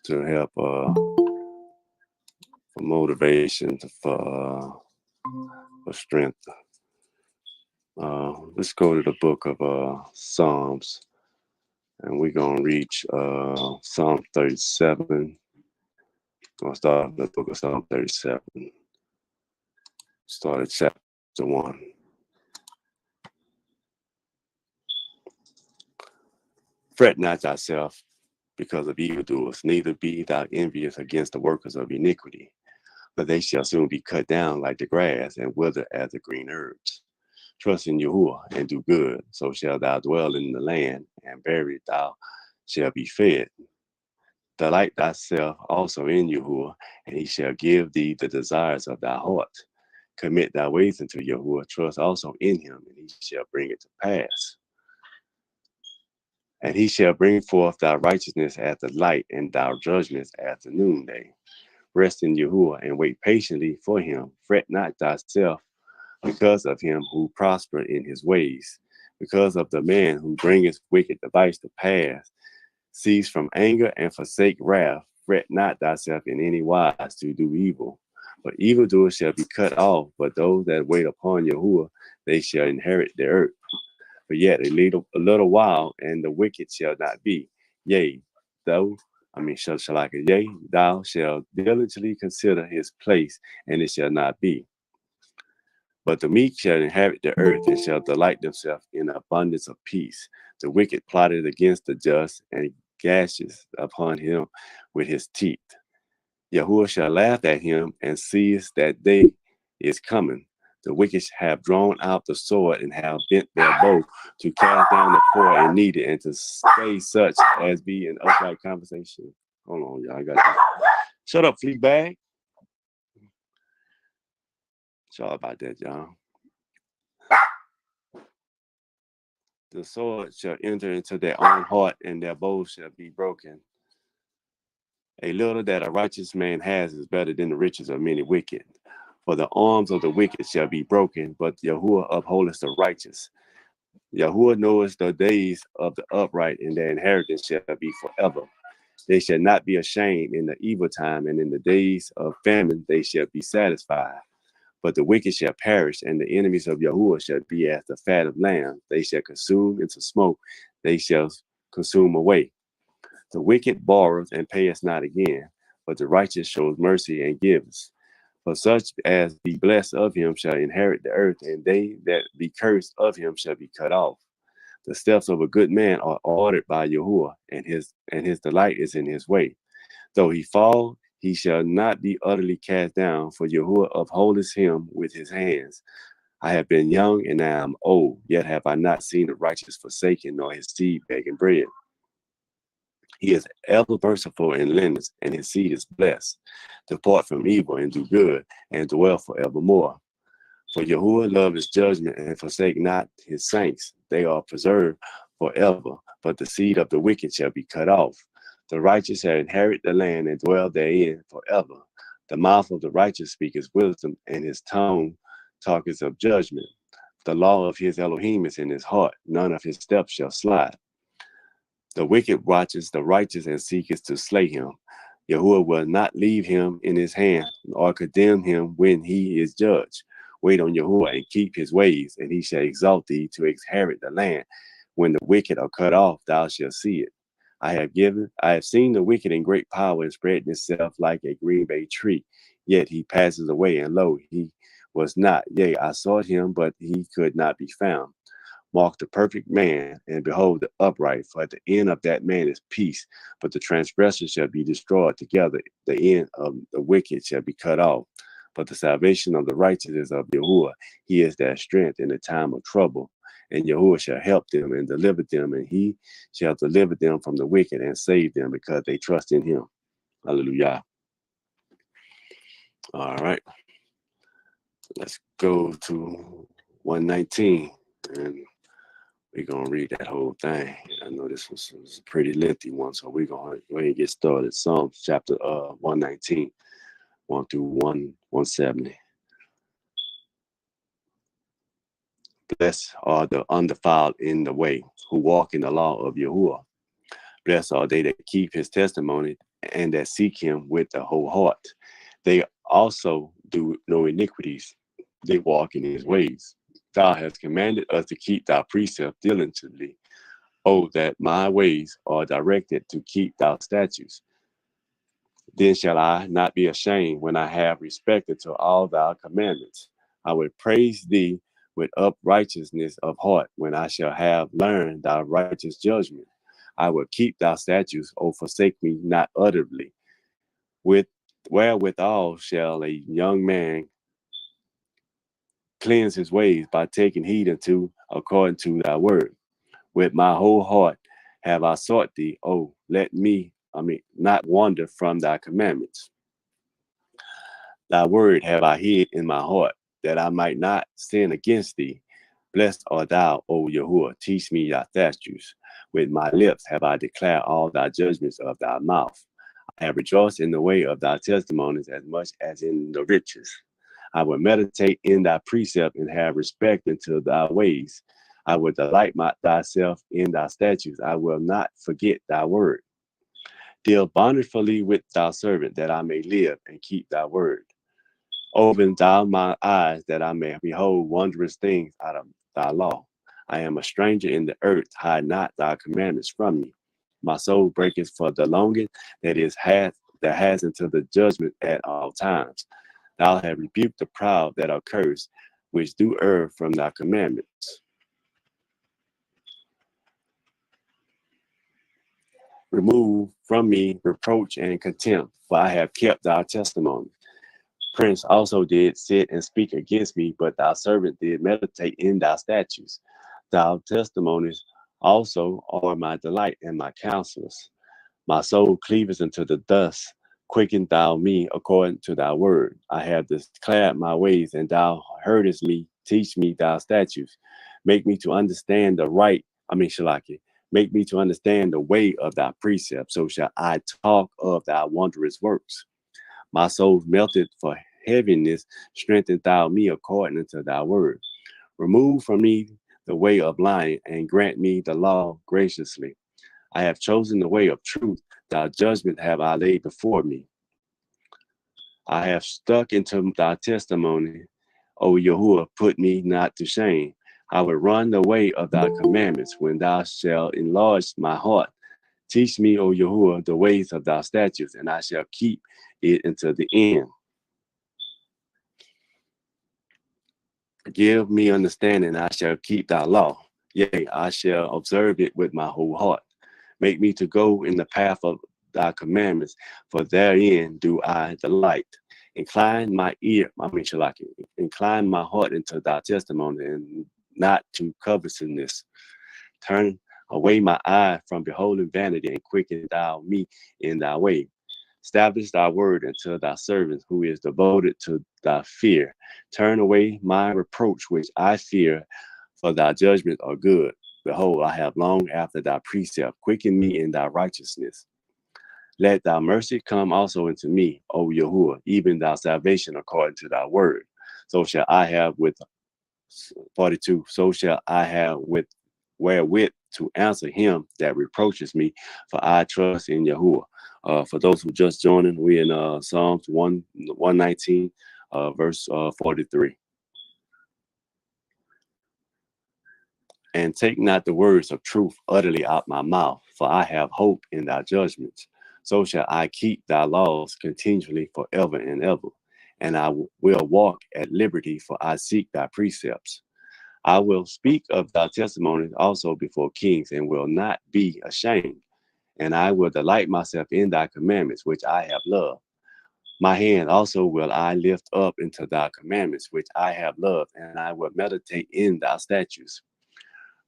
to help for motivation, for strength. Let's go to the book of Psalms, and we're going to reach Psalm 37. I'll start the book of Psalm 37. Start at chapter 1. Fret not thyself because of evildoers, neither be thou envious against the workers of iniquity, for they shall soon be cut down like the grass and wither as the green herbs. Trust in Yahuwah and do good, so shalt thou dwell in the land, and buried thou shalt be fed. Delight thyself also in Yahuwah, and he shall give thee the desires of thy heart. Commit thy ways unto Yahuwah, trust also in him, and he shall bring it to pass. And he shall bring forth thy righteousness as the light, and thy judgments as the noonday. Rest in Yahuwah, and wait patiently for him. Fret not thyself because of him who prosper in his ways, because of the man who bringeth wicked device to pass. Cease from anger and forsake wrath. Fret not thyself in any wise to do evil. For evildoers shall be cut off, but those that wait upon Yahuwah, they shall inherit the earth. But yet a little while, and the wicked shall not be. Yea, thou shalt diligently consider his place, and it shall not be. But the meek shall inherit the earth, and shall delight themselves in abundance of peace. The wicked plotted against the just, and gashes upon him with his teeth. Yahuwah shall laugh at him, and sees that day is coming. The wicked have drawn out the sword, and have bent their bow to cast down the poor and needy, and to slay such as be in upright conversation. Hold on, y'all. I got this. Shut up, flea bag. Sorry about that, y'all. The sword shall enter into their own heart, and their bows shall be broken. A little that a righteous man has is better than the riches of many wicked. For the arms of the wicked shall be broken, but Yahuwah upholdeth the righteous. Yahuwah knoweth the days of the upright, and their inheritance shall be forever. They shall not be ashamed in the evil time, and in the days of famine they shall be satisfied. But the wicked shall perish, and the enemies of Yahuwah shall be as the fat of lambs. They shall consume into smoke, they shall consume away. The wicked borrows and payeth not again, but the righteous shows mercy and gives. For such as be blessed of him shall inherit the earth, and they that be cursed of him shall be cut off. The steps of a good man are ordered by Yahuwah, and his delight is in his way. Though he fall, he shall not be utterly cast down, for Yahuwah upholdeth him with his hands. I have been young, and now I am old, yet have I not seen the righteous forsaken, nor his seed begging bread. He is ever merciful in lenders, and his seed is blessed. Depart from evil and do good, and dwell forevermore. For Yahuwah loveth his judgment, and forsake not his saints. They are preserved forever, but the seed of the wicked shall be cut off. The righteous shall inherit the land and dwell therein forever. The mouth of the righteous speaketh wisdom, and his tongue talketh of judgment. The law of his Elohim is in his heart. None of his steps shall slide. The wicked watches the righteous and seeketh to slay him. Yahuwah will not leave him in his hand, or condemn him when he is judged. Wait on Yahuwah and keep his ways, and he shall exalt thee to inherit the land. When the wicked are cut off, thou shalt see it. I have seen the wicked in great power and spreading itself like a green bay tree. Yet he passes away, and lo, he was not. Yea, I sought him, but he could not be found. Mark the perfect man, and behold the upright, for at the end of that man is peace, but the transgressor shall be destroyed together. The end of the wicked shall be cut off. But the salvation of the righteous is of Yahuwah. He is their strength in the time of trouble. And Yahuwah shall help them and deliver them, and he shall deliver them from the wicked and save them because they trust in him. Hallelujah. All right. Let's go to 119. And we're going to read that whole thing. I know this was a pretty lengthy one, so we're going to go ahead and get started. Psalms chapter 119, 1 through 170. Blessed are the undefiled in the way, who walk in the law of Yahuwah. Blessed are they that keep his testimony and that seek him with the whole heart. They also do no iniquities. They walk in his ways. Thou hast commanded us to keep thy precepts diligently. Oh, that my ways are directed to keep thy statutes. Then shall I not be ashamed when I have respected to all thy commandments. I will praise thee with uprightness of heart when I shall have learned thy righteous judgment. I will keep thy statutes, O forsake me not utterly. With wherewithal shall a young man cleanse his ways by taking heed unto according to thy word. With my whole heart have I sought thee. Oh, let me, not wander from thy commandments. Thy word have I hid in my heart, that I might not sin against thee. Blessed art thou, O Yahuwah, teach me thy statutes. With my lips have I declared all thy judgments of thy mouth. I have rejoiced in the way of thy testimonies as much as in the riches. I will meditate in thy precept and have respect unto thy ways. I will delight thyself in thy statutes. I will not forget thy word. Deal bountifully with thy servant, that I may live and keep thy word. Open thou my eyes, that I may behold wondrous things out of thy law. I am a stranger in the earth, hide not thy commandments from me. My soul breaketh for the longing that has into the judgment at all times. Thou hast rebuked the proud that are cursed, which do err from thy commandments. Remove from me reproach and contempt, for I have kept thy testimony. Prince also did sit and speak against me, but thy servant did meditate in thy statutes. Thy testimonies also are my delight and my counselors. My soul cleaveth unto the dust. Quicken thou me according to thy word. I have declared my ways, and thou heardest me. Teach me thy statutes. Make me to understand the Shalaki. Make me to understand the way of thy precepts. So shall I talk of thy wondrous works. My soul melted for heaviness. Strengthen thou me according to thy word. Remove from me the way of lying, and grant me the law graciously. I have chosen the way of truth. Thy judgment have I laid before me. I have stuck into thy testimony. O Yahuwah, put me not to shame. I will run the way of thy commandments when thou shalt enlarge my heart. Teach me, O Yahuwah, the ways of thy statutes, and I shall keep it until the end. Give me understanding, I shall keep thy law. Yea, I shall observe it with my whole heart. Make me to go in the path of thy commandments, for therein do I delight. Incline my ear, Shalaki, incline my heart into thy testimony, and not to covetousness. Turn away my eye from beholding vanity, and quicken thou me in thy way. Establish thy word unto thy servant who is devoted to thy fear. Turn away my reproach which I fear, for thy judgments are good. Behold, I have longed after thy precept. Quicken me in thy righteousness. Let thy mercy come also into me, O Yahuwah, even thy salvation according to thy word. So shall I have with 42. So shall I have with wherewith to answer him that reproaches me, for I trust in Yahuwah. For those who just joining, we in Psalms 119, verse 43. And take not the words of truth utterly out my mouth, for I have hope in thy judgments. So shall I keep thy laws continually forever and ever. And I will walk at liberty, for I seek thy precepts. I will speak of thy testimonies also before kings, and will not be ashamed. And I will delight myself in thy commandments, which I have loved. My hand also will I lift up into thy commandments, which I have loved, and I will meditate in thy statutes.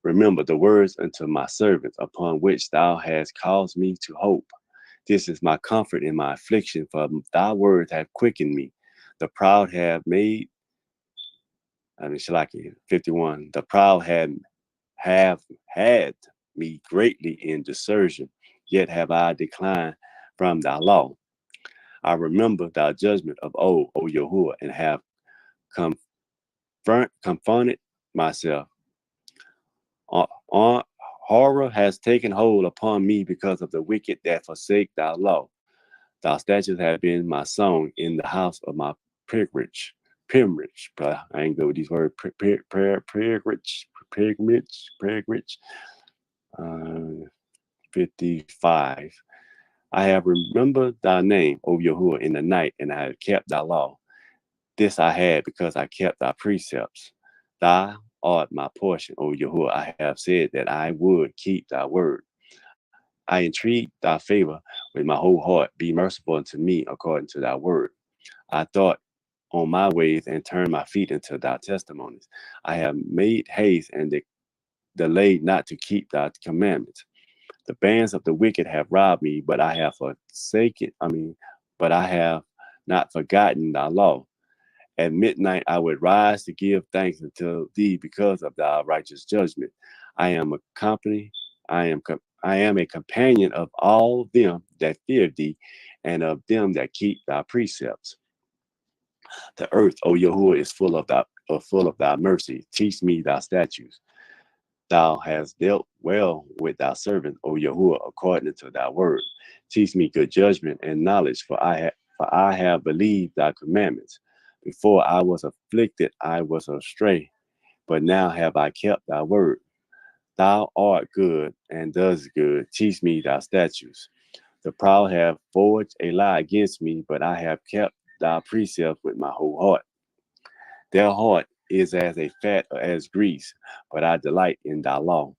Remember the words unto my servants, upon which thou hast caused me to hope. This is my comfort in my affliction, for thy words have quickened me. The proud have made, Shalaki 51, the proud have had me greatly in desertion, yet have I declined from thy law. I remember thy judgment of old, O Yahuwah, and have confronted myself. On, horror has taken hold upon me because of the wicked that forsake thy law. Thy statutes have been my song in the house of my pilgrimage. Pilgrimage, but I ain't good with these words. Pilgrimage. Uh, 55. I have remembered thy name, O Yahuwah, in the night, and I have kept thy law. This I had because I kept thy precepts. Thou art my portion, O Yahuwah. I have said that I would keep thy word. I entreat thy favor with my whole heart. Be merciful unto me according to thy word. I thought on my ways and turned my feet into thy testimonies. I have made haste and delayed not to keep thy commandments. The bands of the wicked have robbed me, but I have but I have not forgotten thy law. At midnight I would rise to give thanks unto thee because of thy righteous judgment. I am a company, I am a companion of all them that fear thee, and of them that keep thy precepts. The earth, O Yahuwah, is full of thy mercy. Teach me thy statutes. Thou hast dealt well with thy servant, O Yahuwah, according to thy word. Teach me good judgment and knowledge, for I have believed thy commandments. Before I was afflicted, I was astray, but now have I kept thy word. Thou art good and does good. Teach me thy statutes. The proud have forged a lie against me, but I have kept thy precepts with my whole heart. Their heart is as a fat as grease, but I delight in thy law.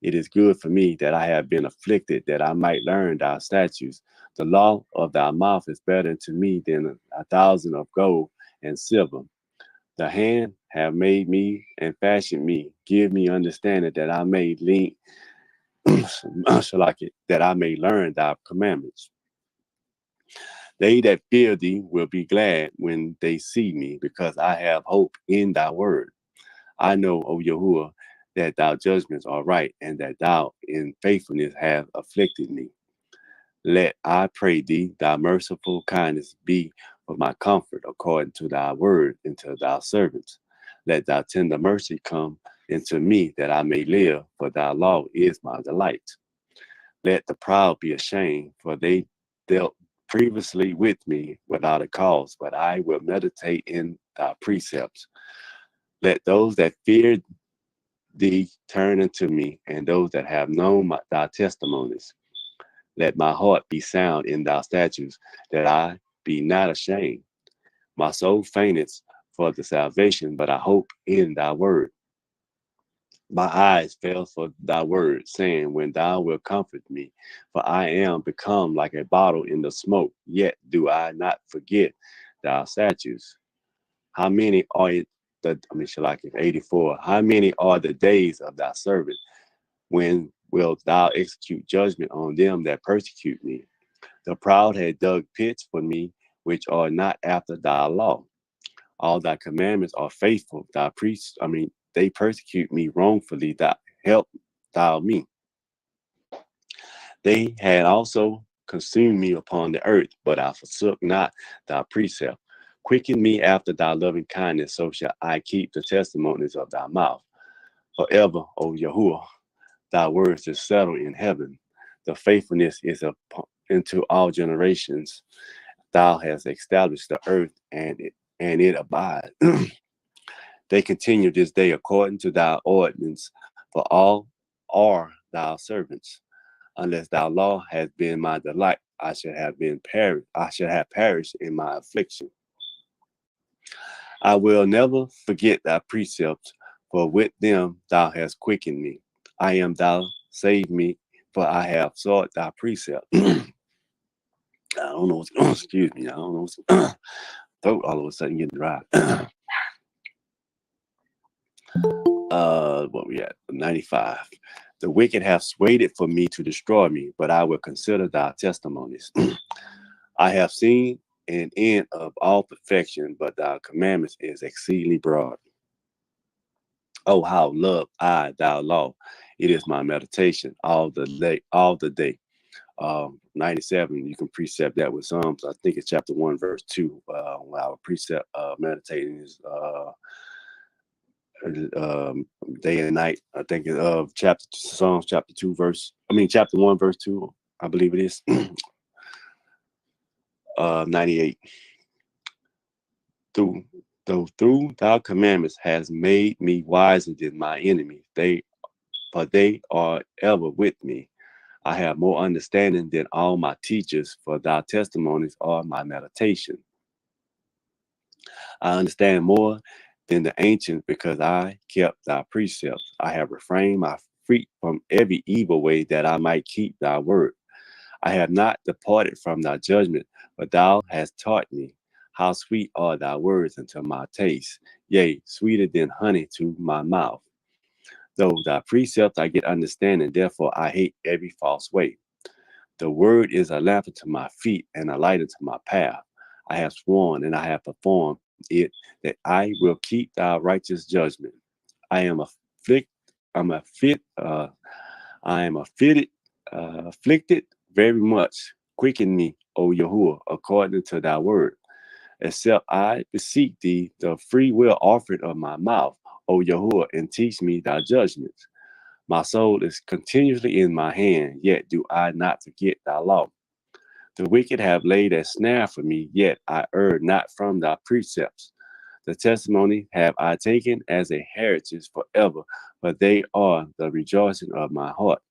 It is good for me that I have been afflicted, that I might learn thy statutes. The law of thy mouth is better to me than 1,000 of gold and silver. The hand have made me and fashioned me. Give me understanding that I may lean, that I may learn thy commandments. They that fear thee will be glad when they see me, because I have hope in thy word. I know, O Yahuwah, that thy judgments are right, and that thou in faithfulness have afflicted me. Let, I pray thee, thy merciful kindness be for my comfort according to thy word into thy servants. Let thy tender mercy come into me that I may live, for thy law is my delight. Let the proud be ashamed, for they dealt previously with me without a cause, but I will meditate in thy precepts. Let those that fear thee turn unto me, and those that have known thy testimonies. Let my heart be sound in thy statutes, that I be not ashamed. My soul fainteth for the salvation, but I hope in thy word. My eyes fail for thy word, saying, when thou wilt comfort me, for I am become like a bottle in the smoke, yet do I not forget thy statutes. How many are it Shalak 84. How many are the days of thy servant? When wilt thou execute judgment on them that persecute me? The proud had dug pits for me, which are not after thy law. All thy commandments are faithful. They persecute me wrongfully. Thou help thou me. They had also consumed me upon the earth, but I forsook not thy precept. Quicken me after thy loving kindness, so shall I keep the testimonies of thy mouth. Forever, O Yahuwah, thy words is settled in heaven. The faithfulness is into all generations. Thou hast established the earth, and it abides. They continue this day according to thy ordinance, for all are thy servants. Unless thy law has been my delight, I should have perished in my affliction. I will never forget thy precepts, for with them thou hast quickened me. I am thou, save me, for I have sought thy precept. I don't know what's excuse me, I don't know what's throat all of a sudden getting dry. What we at? 95. The wicked have swayed it for me to destroy me, but I will consider thy testimonies. I have seen an end of all perfection, but thy commandments is exceedingly broad. Oh, how love I thy law. It is my meditation all the day. 97, you can precept that with Psalms. I think it's chapter 1, verse 2. Our precept meditating is um, day and night. I think of Psalms chapter 2, chapter 1, verse 2. I believe it is. 98. Through though through thy commandments has made me wiser than my enemies. They are ever with me. I have more understanding than all my teachers, for thy testimonies are my meditation. I understand more than the ancients because I kept thy precepts. I have refrained my feet from every evil way that I might keep thy word. I have not departed from thy judgment, but thou hast taught me. How sweet are thy words unto my taste, yea, sweeter than honey to my mouth. Though thy precepts I get understanding, therefore I hate every false way. The word is a lamp unto my feet and a light unto my path. I have sworn and I have performed it that I will keep thy righteous judgment. I am afflict, I'm a fit, I am afflicted very much. Quicken me, O Yahuwah, according to thy word. Except I beseech thee the free will offering of my mouth, O Yahuwah, and teach me thy judgments. My soul is continuously in my hand, yet do I not forget thy law. The wicked have laid a snare for me, yet I err not from thy precepts. The testimony have I taken as a heritage forever, but they are the rejoicing of my heart.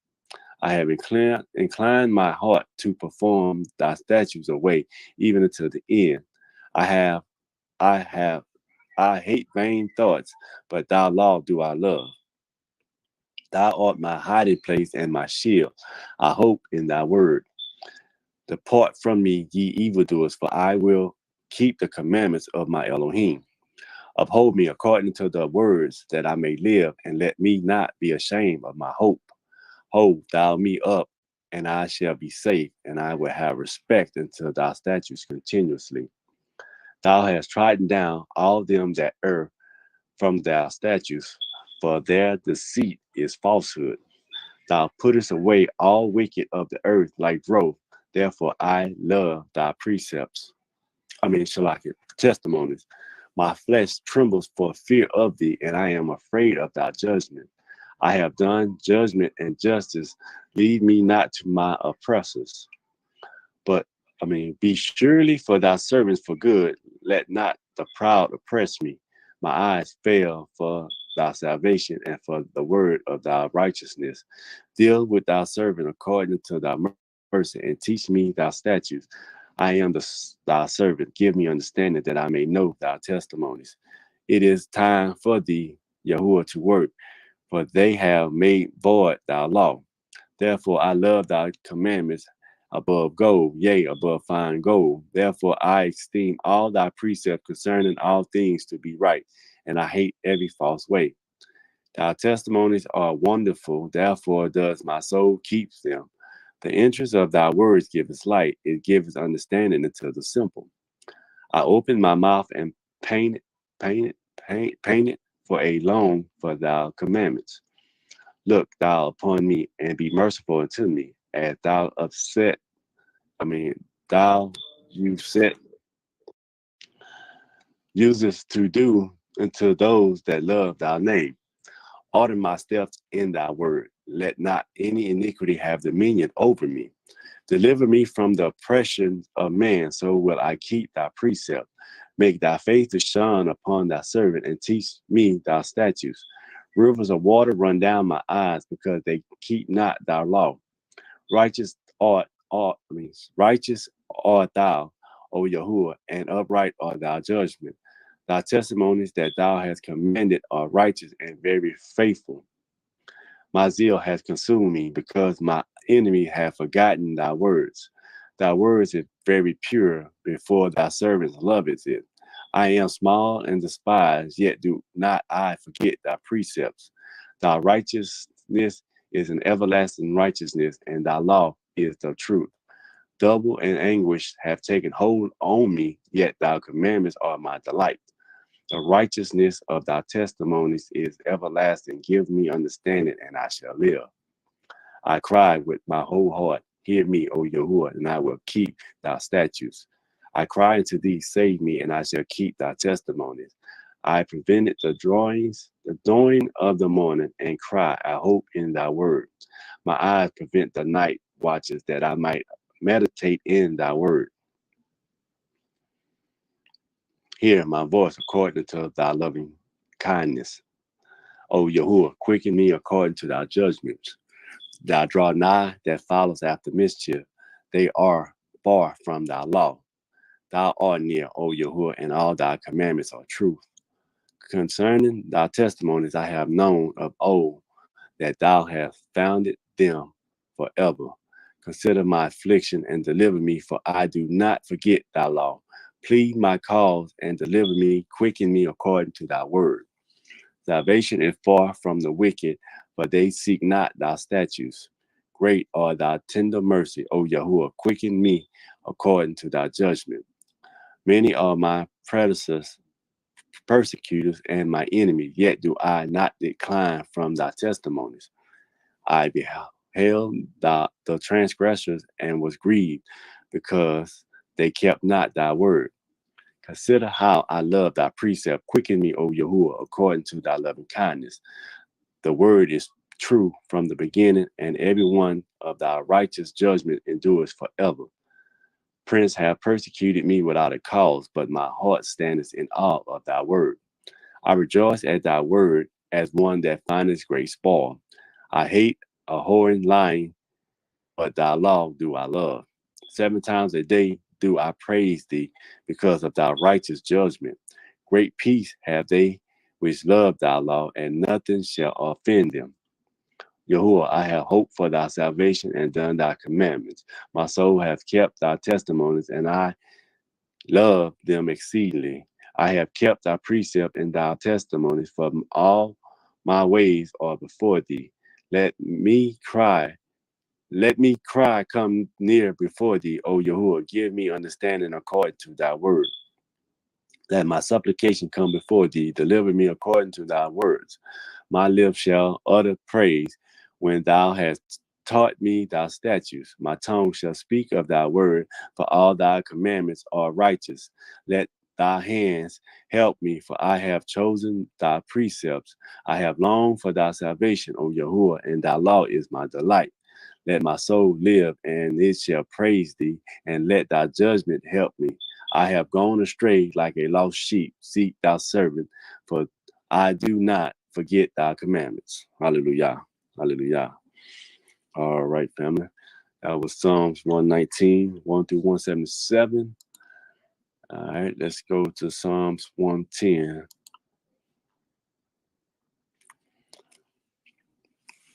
I have inclined my heart to perform thy statutes away, even until the end. I have, I have, I hate vain thoughts, but thy law do I love. Thou art my hiding place and my shield. I hope in thy word. Depart from me, ye evildoers, for I will keep the commandments of my Elohim. Uphold me according to the words, that I may live, and let me not be ashamed of my hope. Hold thou me up, and I shall be safe, and I will have respect unto thy statutes continuously. Thou hast trodden down all them that err from thy statutes, for their deceit is falsehood. Thou puttest away all wicked of the earth like growth. Therefore I love thy precepts. Shalakit, testimonies. My flesh trembles for fear of thee, and I am afraid of thy judgment. I have done judgment and justice. Lead me not to my oppressors. But be surely for thy servants for good. Let not the proud oppress me. My eyes fail for thy salvation and for the word of thy righteousness. Deal with thy servant according to thy mercy and teach me thy statutes. I am thy servant. Give me understanding that I may know thy testimonies. It is time for thee, Yahuwah, to work, for they have made void thy law. Therefore I love thy commandments above gold, yea, above fine gold. Therefore I esteem all thy precepts concerning all things to be right, and I hate every false way. Thy testimonies are wonderful, therefore does my soul keep them. The entrance of thy words giveth light, it giveth understanding unto the simple. I opened my mouth and painted for a loan for thy commandments. Look thou upon me and be merciful unto me, as thou upset, I mean, thou you set usest to do unto those that love thy name. Order my steps in thy word. Let not any iniquity have dominion over me. Deliver me from the oppression of man, so will I keep thy precept. Make thy face to shine upon thy servant, and teach me thy statutes. Rivers of water run down my eyes, because they keep not thy law. Righteous righteous art thou, O Yahuwah, and upright are thy judgment. Thy testimonies that thou hast commanded are righteous and very faithful. My zeal has consumed me, because my enemy have forgotten thy words. Thy words is very pure, before thy servants loveth it. I am small and despised, yet do not I forget thy precepts. Thy righteousness is an everlasting righteousness, and thy law is the truth. Double and anguish have taken hold on me, yet thy commandments are my delight. The righteousness of thy testimonies is everlasting. Give me understanding, and I shall live. I cried with my whole heart, hear me, O Yahuwah, and I will keep thy statutes. I cry unto thee, save me, and I shall keep thy testimonies. I prevented the dawning of the morning, and cry, I hope in thy word. My eyes prevent the night watches, that I might meditate in thy word. Hear my voice according to thy loving kindness. O Yahuwah, quicken me according to thy judgments. Thou draw nigh that follows after mischief. They are far from thy law. Thou art near, O Yahuwah, and all thy commandments are truth. Concerning thy testimonies I have known of old, that thou hast founded them forever. Consider my affliction and deliver me, for I do not forget thy law. Plead my cause and deliver me, quicken me according to thy word. Salvation is far from the wicked, but they seek not thy statutes. Great are thy tender mercy, O Yahuwah, quicken me according to thy judgment. Many are my predecessors, persecutors, and my enemies, yet do I not decline from thy testimonies. I beheld the transgressors and was grieved, because they kept not thy word. Consider how I love thy precept. Quicken me, O Yahuwah, according to thy loving kindness. The word is true from the beginning, and every one of thy righteous judgment endures forever. Prince have persecuted me without a cause, but my heart standeth in awe of thy word. I rejoice at thy word as one that findeth great spoil. I hate a whoring lying, but thy law do I love. 7 times a day do I praise thee because of thy righteous judgment. Great peace have they which love thy law, and nothing shall offend them. Yahuwah, I have hoped for thy salvation and done thy commandments. My soul hath kept thy testimonies, and I love them exceedingly. I have kept thy precept and thy testimonies, for all my ways are before thee. Let me cry, let me cry come near before thee, O Yahuwah. Give me understanding according to thy word. Let my supplication come before thee. Deliver me according to thy words. My lips shall utter praise when thou hast taught me thy statutes. My tongue shall speak of thy word, for all thy commandments are righteous. Let thy hands help me, for I have chosen thy precepts. I have longed for thy salvation, O Yahuwah, and thy law is my delight. Let my soul live, and it shall praise thee, and let thy judgment help me. I have gone astray like a lost sheep. Seek thy servant, for I do not forget thy commandments. Hallelujah. Hallelujah. All right, family. That was Psalms 119, 1 through 177. All right, let's go to Psalms 110.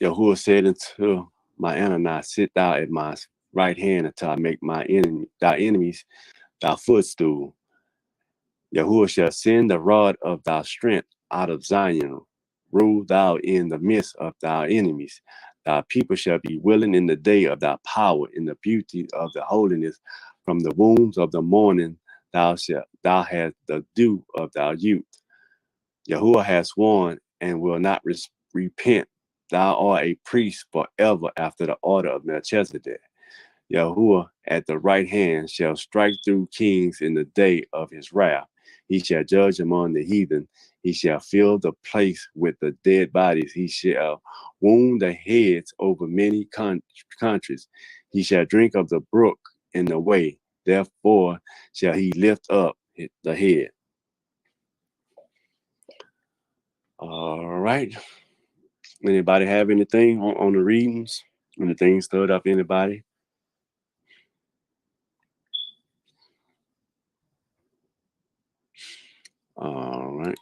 Yahuwah said unto my Ananias, sit thou at my right hand until I make thy enemies thy footstool. Yahuwah shall send the rod of thy strength out of Zion. Rule thou in the midst of thy enemies. Thy people shall be willing in the day of thy power, in the beauty of the holiness. From the wombs of the morning thou hast the dew of thy youth. Yahuwah has sworn and will not repent. Thou art a priest forever after the order of Melchizedek. Yahuwah at the right hand shall strike through kings in the day of his wrath. He shall judge among the heathen. He shall fill the place with the dead bodies. He shall wound the heads over many countries. He shall drink of the brook in the way. Therefore shall he lift up the head. All right. Anybody have anything on the readings? Anything stood up? Anybody? All right.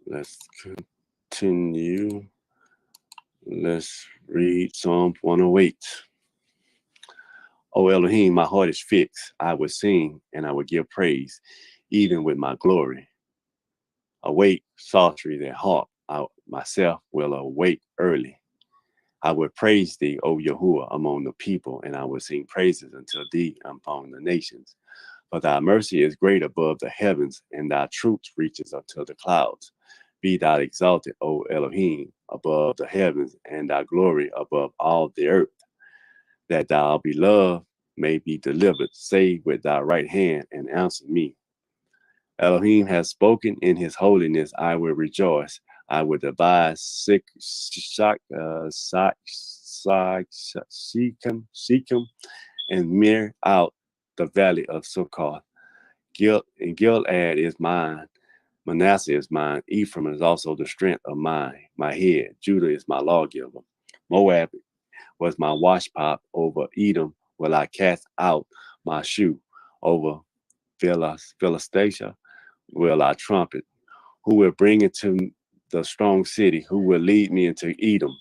Let's continue. Let's read Psalm 108. O Elohim, my heart is fixed. I will sing and I will give praise, even with my glory. Awake, psalteries and harp. I myself will awake early. I will praise thee, O Yahuwah, among the people, and I will sing praises unto thee among the nations. For thy mercy is great above the heavens, and thy truth reaches unto the clouds. Be thou exalted, O Elohim, above the heavens, and thy glory above all the earth. That thou, beloved, may be delivered. Save with thy right hand, and answer me. Elohim has spoken in his holiness. I will rejoice. I will divide Shechem, and mirror out the valley of Succoth. Gilead is mine. Manasseh is mine. Ephraim is also the strength of my head. Judah is my lawgiver. Moab was my washpot. Over Edom will I cast out my shoe. Over Philistia will I trumpet. Who will bring into the strong city? Who will lead me into Edom?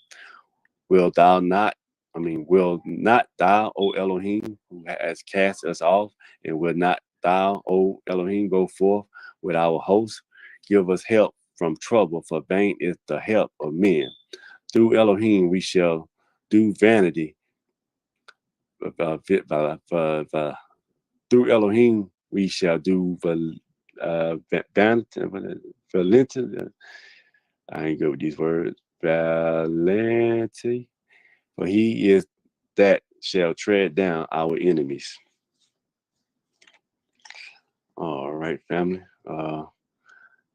Will thou not, will not thou, O Elohim, who has cast us off, and will not thou, O Elohim, go forth with our host? Give us help from trouble, for vain is the help of men. Through Elohim we shall do vanity. Through Elohim we shall do vanity. I ain't good with these words. Valenti. For he is that shall tread down our enemies. All right, family.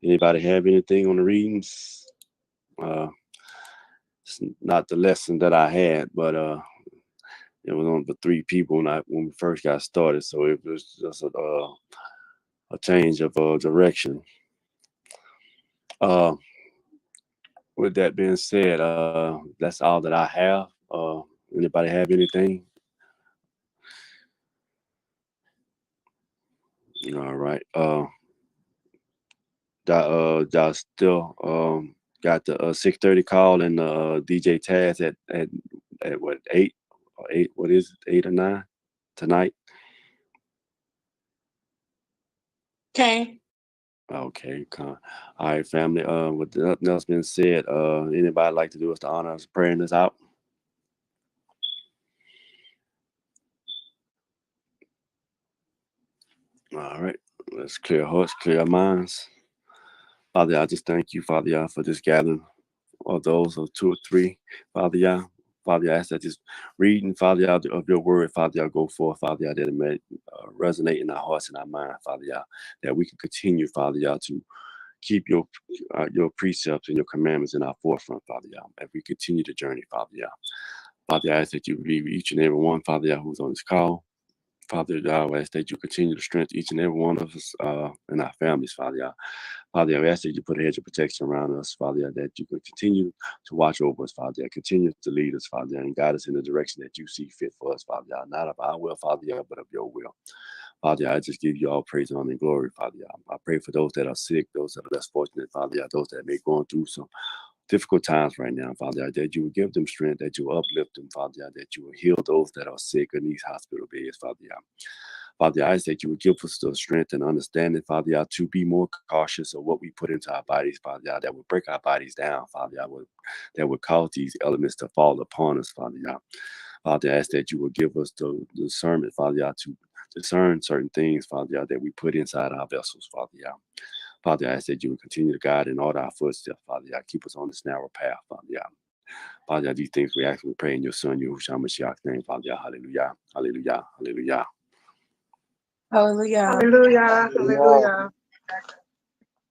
Anybody have anything on the readings? It's not the lesson that I had, but it was on for 3 people when we first got started, so it was just a change of direction. With that being said, that's all that I have. Anybody have anything? All right. Y'all still got the 6:30 call and DJ Taz at what 8 or 8? What is it? 8 or 9 tonight? Okay. Okay. All right, family. With nothing else being said, anybody like to do us the honor of praying this out? All right. Let's clear hearts, clear minds. Father, I just thank you, Father, for this gathering of those of 2 or 3, Father. Father, I ask that this reading, Father, of your word, Father, go forth, Father, that it may resonate in our hearts and our mind, Father, that we can continue, Father, to keep your precepts and your commandments in our forefront, Father, as we continue the journey, Father. Father, I ask that you be each and every one, Father, who's on this call. Father, I ask that you continue to strengthen each and every one of us and our families, Father. Father, I ask that you put a hedge of protection around us, Father, that you could continue to watch over us, Father, continue to lead us, Father, and guide us in the direction that you see fit for us, Father, not of our will, Father, but of your will. Father, I just give you all praise, honor, and glory, Father. I pray for those that are sick, those that are less fortunate, Father, those that may be going through some difficult times right now, Father, that you will give them strength, that you will uplift them, Father, that you will heal those that are sick in these hospital beds, Father. Father, I ask that you would give us the strength and understanding, Father, to be more cautious of what we put into our bodies, Father, that would break our bodies down, Father, that would cause these elements to fall upon us, Father. Father, I ask that you would give us the discernment, Father, to discern certain things, Father, that we put inside our vessels, Father. Father, I ask that you would continue to guide and order our footsteps, Father. Keep us on this narrow path, Father. Father, these things we ask and we pray in your Son, Yahushua Mashiach's name, Father. Hallelujah. Hallelujah. Hallelujah. Hallelujah. Hallelujah. Hallelujah.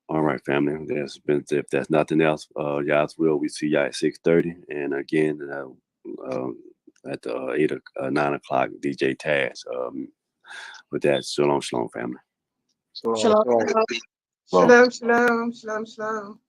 All right, family. If there's nothing else, y'all's will we see y'all at 6:30, and again at the 9 o'clock DJ Taz. With that, shalom, family. Shalom. Shalom, shalom, shalom, shalom.